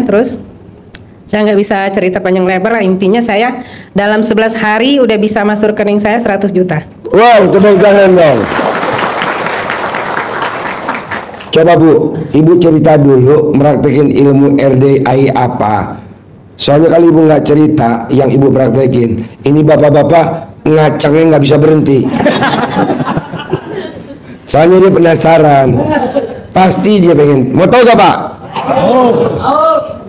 Terus saya nggak bisa cerita panjang lebar lah, intinya saya dalam 11 hari udah bisa masuk rekening saya 100 juta. Wow, tepuk tangan dong. Coba Bu, Ibu cerita dulu praktekin ilmu RDI apa. Soalnya kalau Ibu nggak cerita yang Ibu praktekin, ini bapak-bapak ngacangnya nggak bisa berhenti. Soalnya dia penasaran, pasti dia pengen. Mau tahu gak Pak?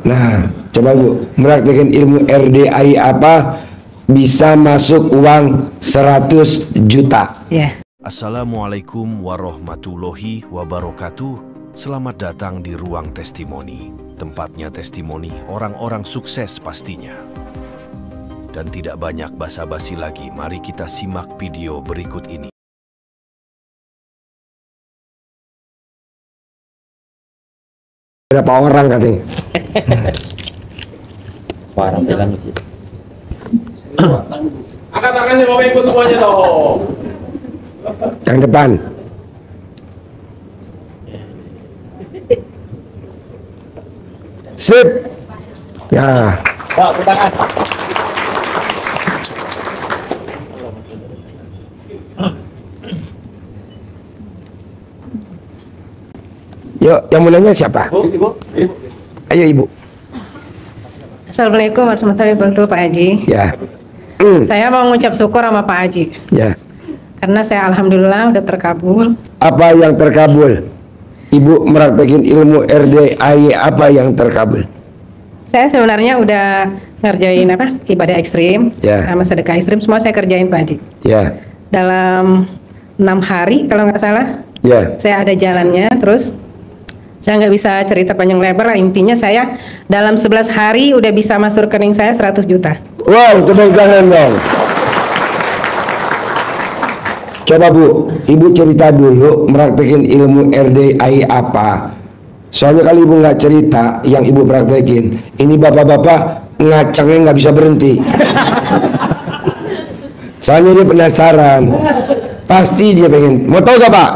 Nah, coba Bu, praktekin ilmu RDI apa bisa masuk uang 100 juta. Ya. Assalamualaikum warahmatullahi wabarakatuh. Selamat datang di Ruang Testimoni. Tempatnya testimoni orang-orang sukses pastinya. Dan tidak banyak basa-basi lagi, mari kita simak video berikut ini. Berapa orang katanya? Suara bilang gitu. Angkat tangannya Bapak Ibu semuanya dong. Yang depan. Sip. Ya. Pak, tangan. Yuk, yang mau nanya siapa? Ibu. Ayo Ibu. Assalamualaikum warahmatullahi wabarakatuh Pak Haji. Ya. Saya mau ngucap syukur sama Pak Haji. Ya. Karena saya alhamdulillah udah terkabul. Apa yang terkabul? Ibu meraktekin ilmu RDI apa yang terkabul? Saya sebenarnya udah ngerjain ibadah ekstrim, Ya. sama sedekah ekstrim, semua saya kerjain Pak Haji. Ya. Dalam 6 hari kalau nggak salah, Ya. saya ada jalannya. Terus saya nggak bisa cerita panjang lebar lah, intinya saya dalam 11 hari udah bisa masuk rekening saya 100 juta. Wow, tepuk tangan dong. Coba Bu, Ibu cerita dulu praktekin ilmu RDI apa. Soalnya kalau Ibu nggak cerita yang Ibu praktekin, ini bapak-bapak ngacangnya nggak bisa berhenti. Soalnya dia penasaran, pasti dia pengen. Mau tahu gak Pak?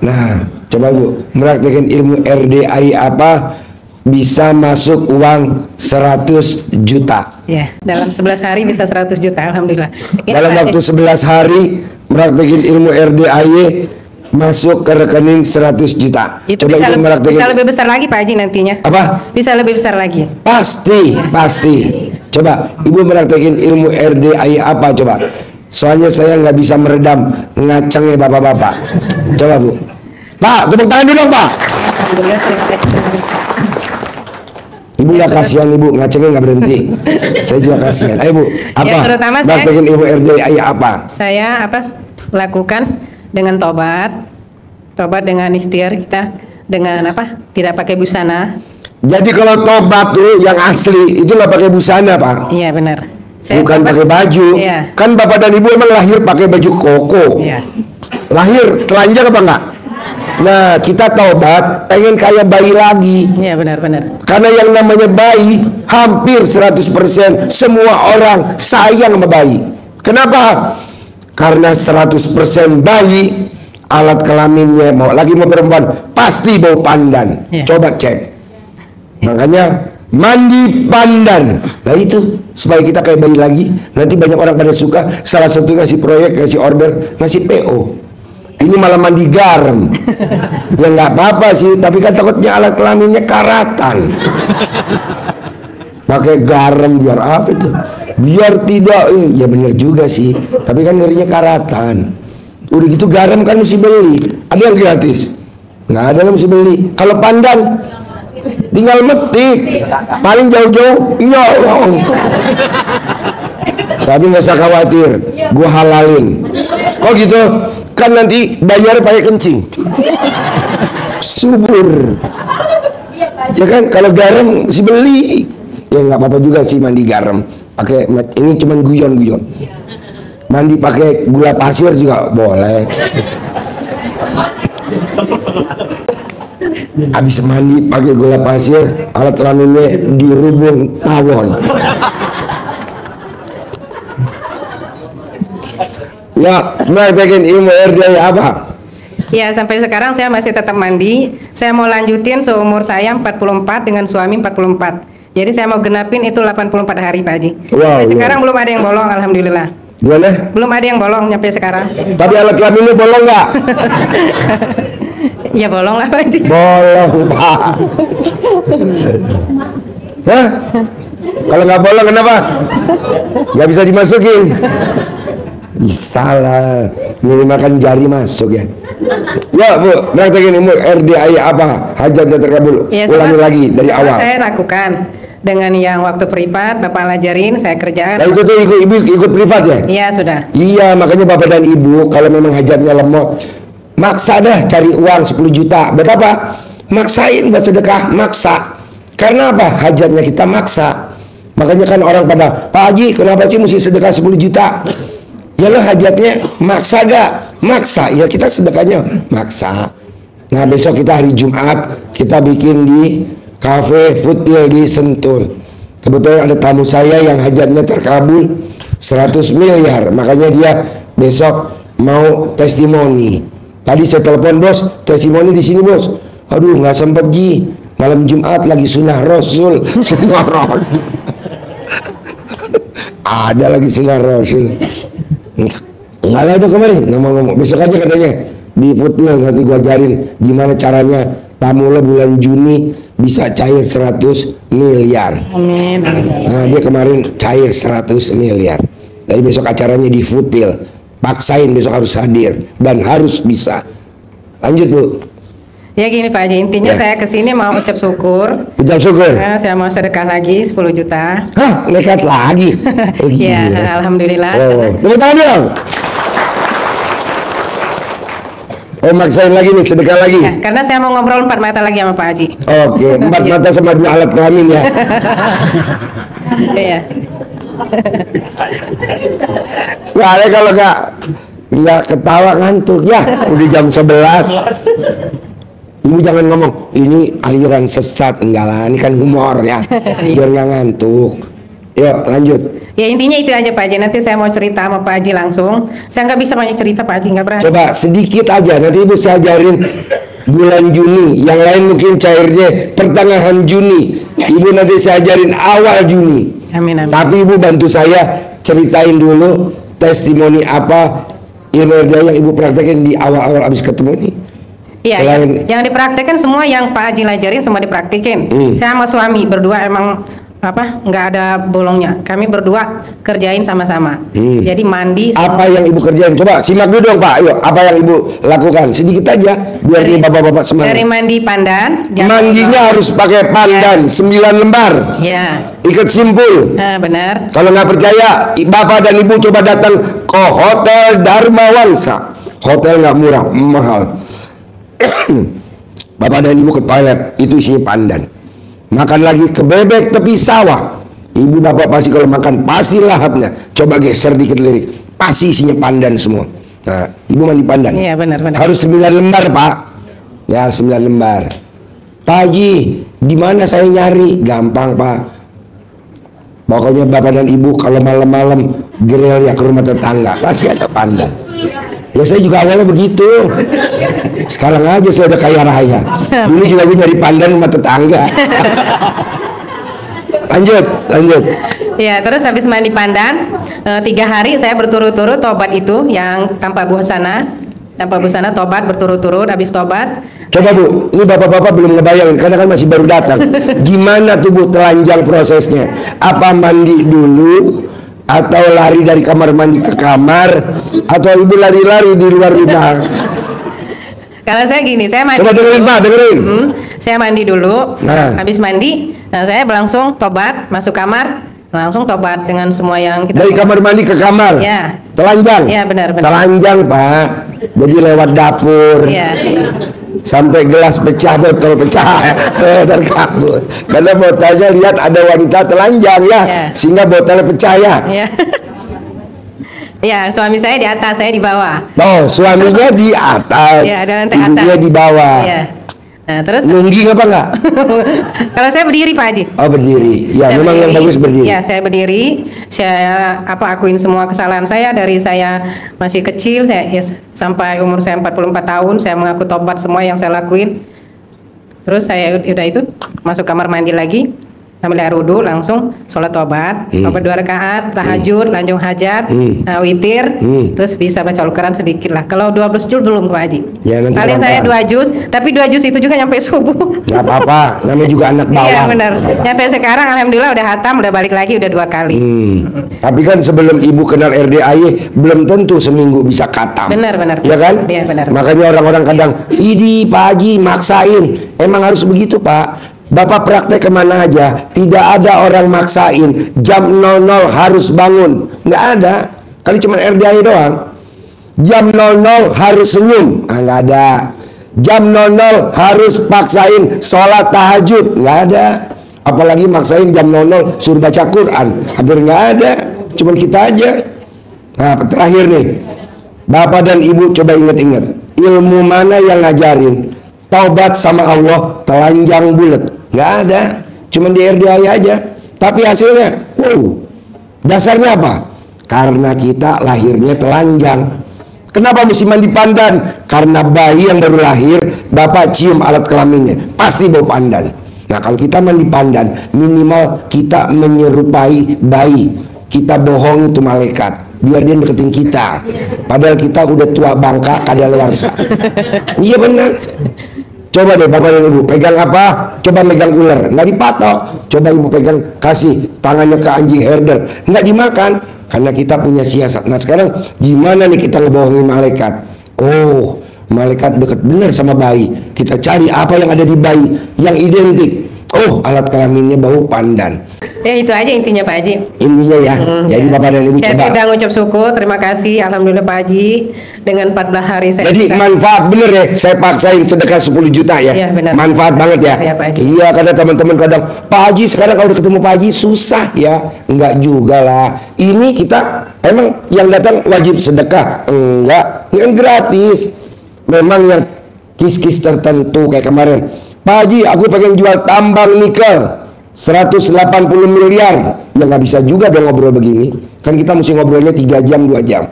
Nah, coba Bu, praktekin ilmu RDI apa bisa masuk uang 100 juta. Ya, dalam 11 hari bisa 100 juta, alhamdulillah. Dalam waktu 11 hari praktekin ilmu RDI masuk ke rekening 100 juta. Itu Coba bisa, Ibu praktekin. bisa lebih besar lagi Pak Haji nantinya. Apa? Bisa lebih besar lagi. Pasti. Coba Ibu praktekin ilmu RDI apa coba. Soalnya saya nggak bisa meredam ngacangnya bapak-bapak. Coba Bu. Pak, tepuk tangan dulu Pak. Alhamdulillah, terima kasih. Ibu nggak kasihan Ibu, ngacengnya nggak berhenti. Saya juga kasihan. Ayo Bu, apa? Ya, terutama saya- praktekin ilmu RDI apa? Saya lakukan dengan tobat dengan ikhtiar kita, dengan tidak pakai busana. Jadi kalau tobat tuh yang asli itu nggak pakai busana Pak. Iya benar. Bukan tobat- pakai baju. Iya. Kan Bapak dan Ibu emang lahir pakai baju koko. Iya. Lahir telanjang apa enggak? Nah, kita tobat pengen kayak bayi lagi. Iya benar. Karena yang namanya bayi hampir 100% semua orang sayang sama bayi. Kenapa? Karena 100% bayi alat kelaminnya mau perempuan pasti bau pandan. Iya. Coba cek. Makanya mandi pandan. Nah itu supaya kita kayak bayi lagi. Nanti banyak orang pada suka. Salah satu ngasih proyek, ngasih order, ngasih PO. Ini malah mandi garam. Ya nggak apa-apa sih, tapi kan takutnya alat kelaminnya karatan. Pakai garam biar apa itu? Biar tidak, ya bener juga sih. Tapi kan ngerinya karatan. Udah gitu garam kan mesti beli. Ada yang gratis? Nggak ada yang mesti beli. Kalau pandan tinggal metik, paling jauh-jauh nyolong. Tapi nggak usah khawatir, gua halalin. Kok gitu? Kan nanti bayar pakai kencing. Subur. Ya kan kalau garam mesti beli. Ya nggak apa-apa juga sih mandi garam. Pakai ini cuman guyon-guyon. Mandi pakai gula pasir juga boleh. Habis mandi pakai gula pasir, alat kelaminnya dirubung tawon. Ya, praktekin ilmu RDI apa? Ya, sampai sekarang saya masih tetap mandi. Saya mau lanjutin seumur saya 44 dengan suami 44. Jadi saya mau genapin itu 84 hari Pak Haji. Wow, Sampai sekarang belum ada yang bolong, alhamdulillah. Gimana? Belum ada yang bolong sampai sekarang. Tapi alat kelaminnya bolong nggak? Ya bolong lah Pak Haji. Bolong, Pak. Hah? Kalau nggak bolong kenapa? Nggak bisa dimasukin. Bisa lah, minimal kan jari masuk ya. Ya Bu, praktekin ini RDI apa? Hajatnya terkabul. Ya, Ulangi lagi dari sama awal. saya lakukan dengan yang waktu privat, Bapak lajarin, saya kerjakan. Nah itu tuh ibu ikut privat ya? Iya sudah. Iya, makanya Bapak dan Ibu kalau memang hajatnya lemot, maksa dah cari uang 10 juta. Buat apa? Maksain buat sedekah, maksa. Karena apa? Hajatnya kita maksa. Makanya kan orang pada, Pak Haji kenapa sih mesti sedekah 10 juta? Ya lo hajatnya maksa gak? Maksa, ya kita sedekahnya maksa. Nah besok kita hari Jumat, kita bikin di Cafe Futil di Sentul. Kebetulan ada tamu saya yang hajatnya terkabul 100 miliar. Makanya dia besok mau testimoni. Tadi saya telepon bos, testimoni di sini bos. Aduh nggak sempet Ji, malam Jumat lagi sunnah Rasul. Sunnah Rasul. Ada lagi sunnah Rasul. Nggak ada kemarin ngomong-ngomong. Besok aja katanya di Futil nanti gua ajarin gimana caranya tamu lo bulan Juni bisa cair 100 miliar. Amin. Nah dia kemarin cair 100 miliar. Jadi besok acaranya di Futil. Paksain besok harus hadir dan harus bisa. Lanjut Bu. Ya gini Pak Haji, intinya Ya. saya kesini mau ucap syukur. Ucap syukur. Nah, saya mau sedekah lagi 10 juta. Hah, nekat lagi. Oh, Ya, gila. alhamdulillah. Oh, tepuk tangan dong. Oh, maksain lagi nih, sedekah lagi. Ya, karena saya mau ngobrol 4 mata lagi sama Pak Haji. Oke, 4 mata sama 2 alat kelamin ya. Iya. Soalnya kalau nggak ketawa ngantuk ya, udah jam 11. Ibu jangan ngomong ini aliran sesat, enggak lah, ini kan humor ya, biar nggak ngantuk. Yuk lanjut. Ya intinya itu aja Pak Haji. Nanti saya mau cerita sama Pak Haji langsung. Saya nggak bisa banyak cerita Pak Haji, nggak berani. Coba sedikit aja, nanti ibu saya ajarin bulan Juni, yang lain mungkin cairnya pertengahan Juni, ibu nanti saya ajarin awal Juni. Amin amin. Tapi ibu bantu saya ceritain dulu testimoni apa ilmu yang ibu praktekin di awal-awal abis ketemu ini. Iya, Selain- yang dipraktekkan semua yang Pak Haji lajarin semua dipraktekin. Saya sama suami berdua emang nggak ada bolongnya. Kami berdua kerjain sama-sama. Jadi mandi. Apa yang ibu kerjain? Coba simak dulu dong Pak. Ayo, apa yang ibu lakukan? Sedikit aja, biar nih bapak-bapak semangat. Dari mandi pandan. Mandinya harus pakai pandan 9 lembar. Ya, Ikat simpul. nah, benar. Kalau nggak percaya, bapak dan ibu coba datang ke Hotel Dharma Wangsa. Hotel nggak murah, mahal. Bapak dan ibu ke toilet, itu isinya pandan. Makan lagi ke bebek tepi sawah. Ibu bapak pasti kalau makan pasti lahapnya. Coba geser dikit lirik, pasti isinya pandan semua. Nah, ibu mandi pandan. Iya, benar-benar. Harus 9 lembar Pak. Ya 9 lembar. Pak Haji, di mana saya nyari? Gampang Pak. Pokoknya bapak dan ibu kalau malam-malam grill ya ke rumah tetangga pasti ada pandan. Ya saya juga awalnya begitu. Sekarang aja saya udah kaya raya. Dulu juga gue nyari pandan rumah tetangga. Lanjut. Ya, terus habis mandi pandan 3 hari saya berturut-turut tobat itu yang tanpa busana. Tanpa busana tobat berturut-turut. Habis tobat Coba Bu, ini bapak-bapak belum ngebayangin karena kan masih baru datang. Gimana tuh Bu telanjang prosesnya? Apa mandi dulu? Atau lari dari kamar mandi ke kamar? Atau ibu lari-lari di luar rumah? kalau saya gini, saya mandi Coba dengerin Pak, dengerin. saya mandi dulu. Nah. Habis mandi, saya langsung tobat, masuk kamar, langsung tobat dengan semua yang kita. Dari kamar mandi ke kamar? Ya. Telanjang? Ya, benar. Telanjang Pak. Jadi lewat dapur. Iya. Sampai gelas pecah, botol pecah, terkabur. Karena botolnya lihat ada wanita telanjang ya, Ya. sehingga botolnya pecah ya. Ya. Ya, suami saya di atas, saya di bawah. Oh, suaminya di atas, Ya, ada lantai ibunya atas. di bawah. Ya. Nah, terus Nungging apa enggak? kalau saya berdiri Pak Haji. Oh berdiri. Ya Saya memang yang bagus berdiri. Ya, saya berdiri. Saya akuin semua kesalahan saya dari saya masih kecil, sampai umur saya 44 tahun, saya mengaku tobat semua yang saya lakuin. Terus saya udah itu masuk kamar mandi lagi, ambil air wudhu, langsung sholat tobat, tobat 2 rakaat, tahajud, lanjut hajat, witir, terus bisa baca Al-Quran sedikit lah. Kalau 12 juz belum Pak Haji. Ya, nanti Paling saya pelan-pelan. 2 juz, tapi 2 juz itu juga nyampe subuh. Nggak apa-apa, namanya juga anak bawang. Iya benar. Nggak apa-apa. Sampai sekarang alhamdulillah udah hatam, udah balik lagi udah 2 kali. Tapi kan sebelum ibu kenal RDAY belum tentu seminggu bisa khatam. Benar. Ya kan? Iya benar. Makanya orang-orang kadang, "Idi Pak Haji maksain." Emang harus begitu Pak. Bapak praktek kemana aja, tidak ada orang maksain jam 00 harus bangun, nggak ada. Kali cuma RDAY doang. Jam 00 harus senyum, nggak ada. Jam 00 harus paksain sholat tahajud, nggak ada. Apalagi maksain jam 00 suruh baca Quran, hampir nggak ada. Cuman kita aja. Nah terakhir nih, Bapak dan Ibu coba ingat-ingat, ilmu mana yang ngajarin taubat sama Allah telanjang bulat? Nggak ada, cuman di RDAY aja. Tapi hasilnya, dasarnya apa? Karena kita lahirnya telanjang. Kenapa mesti mandi pandan? Karena bayi yang baru lahir, Bapak cium alat kelaminnya, pasti bau pandan. Nah kalau kita mandi pandan, minimal kita menyerupai bayi. Kita bohong itu malaikat, biar dia deketin kita. Padahal kita udah tua bangka, kadaluarsa. Iya benar. Coba deh Bapak dan Ibu pegang apa? Coba megang ular, nggak dipatok. Coba Ibu pegang, kasih tangannya ke anjing herder, nggak dimakan. Karena kita punya siasat. Nah sekarang gimana nih kita ngebohongin malaikat? Oh, malaikat deket bener sama bayi. Kita cari apa yang ada di bayi yang identik. Oh, alat kelaminnya bau pandan. Ya itu aja intinya Pak Haji. Intinya ya. Jadi Bapak dan Ibu Saya coba. sudah ngucap syukur, terima kasih, alhamdulillah Pak Haji. Dengan 14 hari saya Jadi bisa- manfaat bener ya, saya paksain sedekah 10 juta ya. Iya, benar. Manfaat banget ya. Iya, Pak Haji. Iya, karena teman-teman kadang, Pak Haji sekarang kalau udah ketemu Pak Haji susah ya. Enggak juga lah. Ini kita emang yang datang wajib sedekah? Enggak, ini kan gratis. Memang yang kis-kis tertentu kayak kemarin, Pak Haji aku pengen jual tambang nikel 180 miliar. Ya nggak bisa juga dong ngobrol begini. Kan kita mesti ngobrolnya 3 jam 2 jam.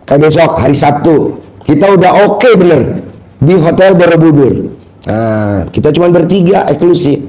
Kayak besok hari Sabtu kita udah oke bener di Hotel Borobudur. Nah, kita cuma bertiga eksklusif.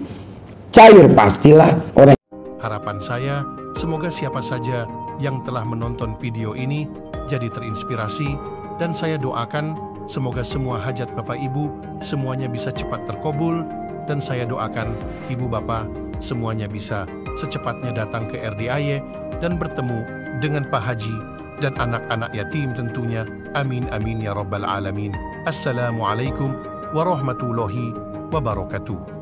Cair pastilah orang. Harapan saya, semoga siapa saja yang telah menonton video ini jadi terinspirasi, dan saya doakan semoga semua hajat Bapak Ibu semuanya bisa cepat terkabul, dan saya doakan Ibu Bapak semuanya bisa secepatnya datang ke RDAY dan bertemu dengan Pak Haji dan anak-anak yatim tentunya. Amin amin ya rabbal alamin. Assalamualaikum warahmatullahi wabarakatuh.